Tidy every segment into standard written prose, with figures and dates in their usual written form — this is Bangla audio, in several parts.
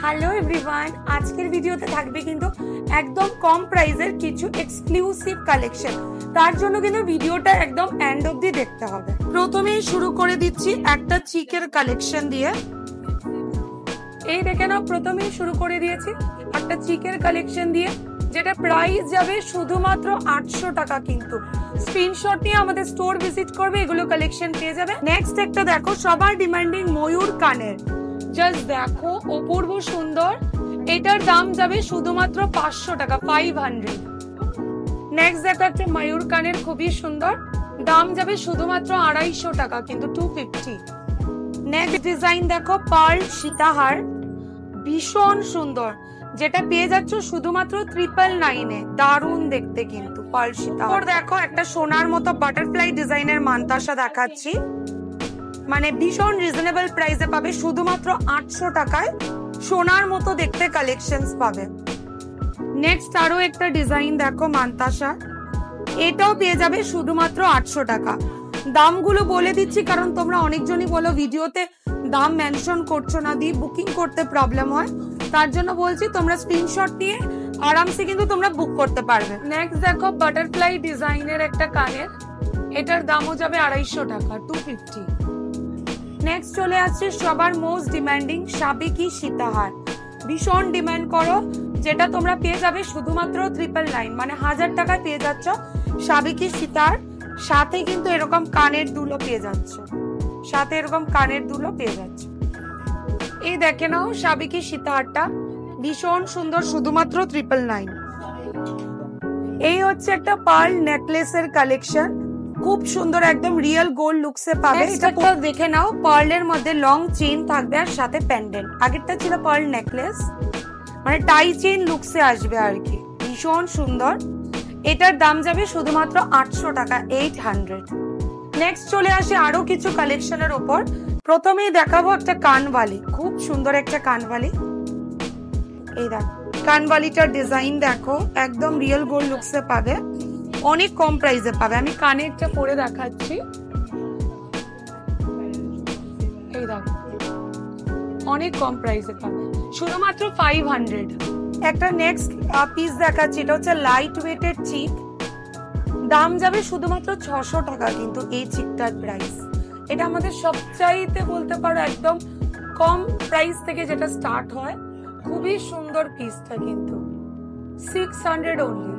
হ্যালো এভরিওয়ান, আজকের ভিডিওতে থাকবে কিন্তু একদম কম প্রাইসের কিছু এক্সক্লুসিভ কালেকশন। তার জন্য কিন্তু ভিডিওটা একদম এন্ড অবধি দেখতে হবে। প্রথমেই শুরু করে দিচ্ছি একটা চিকের কালেকশন দিয়ে। এই দেখে নাও, প্রথমেই শুরু করে দিয়েছি একটা চিকের কালেকশন দিয়ে, যেটা প্রাইস যাবে শুধুমাত্র 800 টাকা। কিন্তু স্ক্রিনশট নিয়ে আমাদের স্টোর ভিজিট করবে, এগুলো কালেকশন পেয়ে যাবে। নেক্সট একটা দেখো, সবার ডিমান্ডিং ময়ূর কানের। জাস্ট দেখো, অপূর্ব সুন্দর। এটার দাম যাবে শুধুমাত্র 500 টাকা, 500। নেক্সট দেখো একটা ময়ূর কানের, খুবই সুন্দর, দাম যাবে শুধুমাত্র 250 টাকা, কিন্তু 250। নেক্সট ডিজাইন দেখো, পার্ল সীতাহার, ভীষণ সুন্দর, যেটা পেয়ে যাচ্ছ শুধুমাত্র 999-এ। দারুণ দেখতে কিন্তু পার্ল সীতাহার। দেখো একটা সোনার মতো বাটারফ্লাই ডিজাইনের মানতাসা দেখাচ্ছি, মানে ভীষণ রিজনেবল প্রাইসে পাবে, শুধুমাত্র 800 টাকায় সোনার মতো দেখতে কালেকশনস পাবে। নেক্সট আরো একটা ডিজাইন দেখো মানতাসা, এটাও পেয়ে যাবে শুধুমাত্র 800 টাকা। দামগুলো বলে দিচ্ছি কারণ তোমরা অনেকজনই বলো ভিডিওতে দাম মেনশন করছো না, দিয়ে বুকিং করতে প্রবলেম হয়, তার জন্য বলছি তোমরা স্ক্রিনশট নিয়ে আরামসে কিন্তু তোমরা বুক করতে পারবে। নেক্সট দেখো বাটারফ্লাই ডিজাইনের একটা কানের, এটার দামও যাবে 250 টাকা, 250। নেক্সট চলে আসছে সবার মোস্ট ডিমান্ডিং সাবেকি সীতাহার, ভীষণ ডিমান্ড করো, যেটা তোমরা পেয়ে যাবে শুধুমাত্র 999, মানে 1000 টাকায় পেয়ে যাচ্ছ সাবেকি সীতাহার। সাথে কিন্তু এরকম কানের দুলো পেয়ে যাচ্ছ, সাথে এরকম কানের দুলো পেয়ে যাচ্ছ। এই দেখে নাও সাবেকি সীতাহারটা, ভীষণ সুন্দর, শুধুমাত্র 999। এই হচ্ছে একটা পার্ল নেকলেসের কালেকশন, খুব সুন্দর, একদম রিয়েল গোল্ড লুকসে পাবে। এটা দেখে নাও, পার্লের মধ্যে লং চেইন থাকবে আর সাথে প্যান্ডেন্ট। আগেরটা ছিল পার্ল নেকলেস, মানে টাই চেইন লুকসে আসবে আর কি, ভীষণ সুন্দর। এটার দাম যাবে শুধুমাত্র 800 টাকা, 800। নেক্সট চলে আসে আরো কিছু কালেকশনের উপর। প্রথমেই দেখাবো একটা কানবালি, খুব সুন্দর একটা কানবালি। এই দেখো কানবালিটার ডিজাইন দেখো, একদম রিয়েল গোল্ড লুকসে পাবে, অনেক কম প্রাইসে পাবে। আমি কানে একটা পরে দেখাচ্ছি, এই দেখো অনেক কম প্রাইসে পাবে, শুধুমাত্র 500। একটা নেক্সট পিস দেখাচ্ছি, এটা হচ্ছে লাইট ওয়েটের চিক, দাম যাবে শুধুমাত্র 600 টাকা, কিন্তু এই চিকটার প্রাইস, এটা আমাদের সবচাইতে বলতে পারো একদম কম প্রাইস থেকে যেটা স্টার্ট হয়। খুবই সুন্দর পিসটা, কিন্তু 600 অনলি।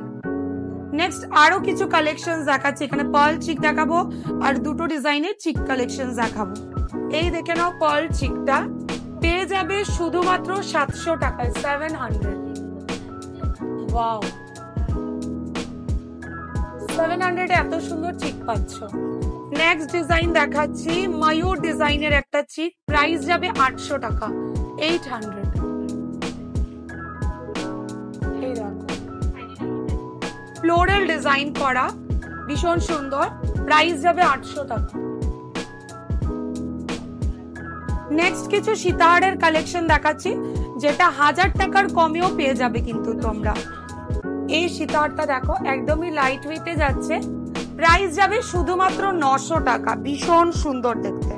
নেক্সট আরো কিছু কালেকশন দেখাচ্ছি, এখানে পার্ল চিক দেখাবো আর দুটো ডিজাইনের চিক কালেকশন দেখাবো। এই দেখে নাও, পার্ল চিকটা পেয়ে যাবে শুধুমাত্র 700 টাকায়, 700। ওয়াও, 700 এত সুন্দর চিক পাচ্ছ। নেক্সট ডিজাইন দেখাচ্ছি, ময়ূর ডিজাইনের একটা চিক, প্রাইস যাবে 800 টাকা, 800। এই দেখো ফ্লোরাল ডিজাইন করা, ভীষণ সুন্দর, প্রাইস যাবে 800 টাকা। নেক্সট কিছু সীতাহারের কালেকশন দেখাচ্ছি, যেটা 1000 টাকার কমেও পেয়ে যাবে কিন্তু তোমরা। এই সীতাহারটা দেখো, একদমই লাইট ওয়েটে যাচ্ছে, প্রাইস যাবে শুধুমাত্র 900 টাকা, ভীষণ সুন্দর দেখতে।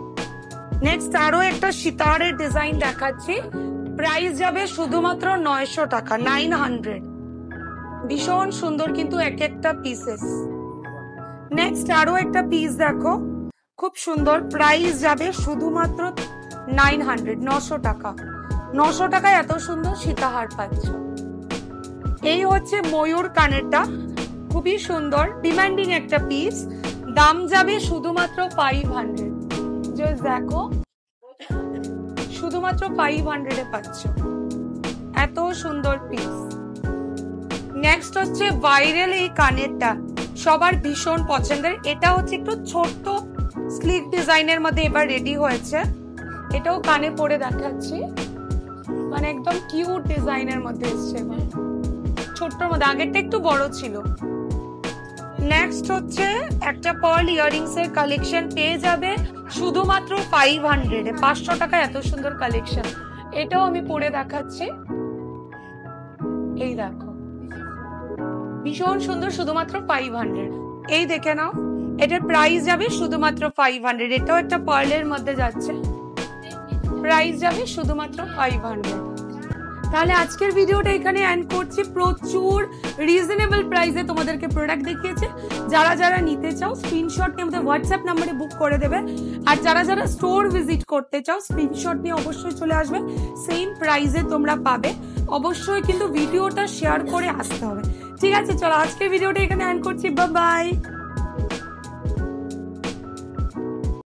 নেক্সট আরো একটা সীতাহারের ডিজাইন দেখাচ্ছি, প্রাইস যাবে শুধুমাত্র 900 টাকা, 900। ভীষণ সুন্দর কিন্তু এক একটা পিসেস। নেক্সট আরো একটা পিস দেখো, খুব সুন্দর, প্রাইস যাবে শুধুমাত্র 900, 900 টাকা। 900 টাকায় এত সুন্দর সীতাহার পাচ্ছ। এই হচ্ছে ময়ূর কানেরটা, খুবই সুন্দর, ডিমান্ডিং একটা পিস, দাম যাবে শুধুমাত্র 500। জাস্ট দেখো, শুধুমাত্র 500-এ পাচ্ছ, এত সুন্দর পিস। নেক্সট হচ্ছে ভাইরাল এই কানেরটা, সবার ভীষণ পছন্দের। এটা হচ্ছে একটু ছোট্ট স্লিক ডিজাইনের মধ্যে এবার রেডি হয়েছে, এটাও কানে পরে দেখাচ্ছি, মানে একদম কিউট ডিজাইনের মধ্যে এসছে, ছোট্টর মধ্যে, আগেরটা একটু বড় ছিল। নেক্সট হচ্ছে একটা পার্ল ইয়াররিংস এর কালেকশন, পেয়ে যাবে শুধুমাত্র 500-এ, 500 টাকা এত সুন্দর কালেকশন। এটাও আমি পরে দেখাচ্ছি, এই দেখো ভীষণ সুন্দর, শুধুমাত্র 500। এই দেখে নাও, এটার প্রাইস যাবে শুধুমাত্র 500। এটাও একটা পার্লের মধ্যে যাচ্ছে, প্রাইস যাবে শুধুমাত্র 500। তাহলে আজকের ভিডিওটা এখানে এন্ড করছি। প্রচুর রিজনেবল প্রাইসে তোমাদেরকে প্রোডাক্ট দেখিয়েছে। যারা যারা নিতে চাও স্ক্রিনশট নিয়ে আমাদের হোয়াটসঅ্যাপ নাম্বারে বুক করে দেবে। আর যারা যারা স্টোর ভিজিট করতে চাও স্ক্রিনশট নিয়ে অবশ্যই চলে আসবে, সেম প্রাইসে তোমরা পাবে। অবশ্যই কিন্তু ভিডিওটা শেয়ার করে আসতে হবে। ঠিক আছে, চলো আজকের ভিডিওটা এখানে এন্ড করছি। Bye bye.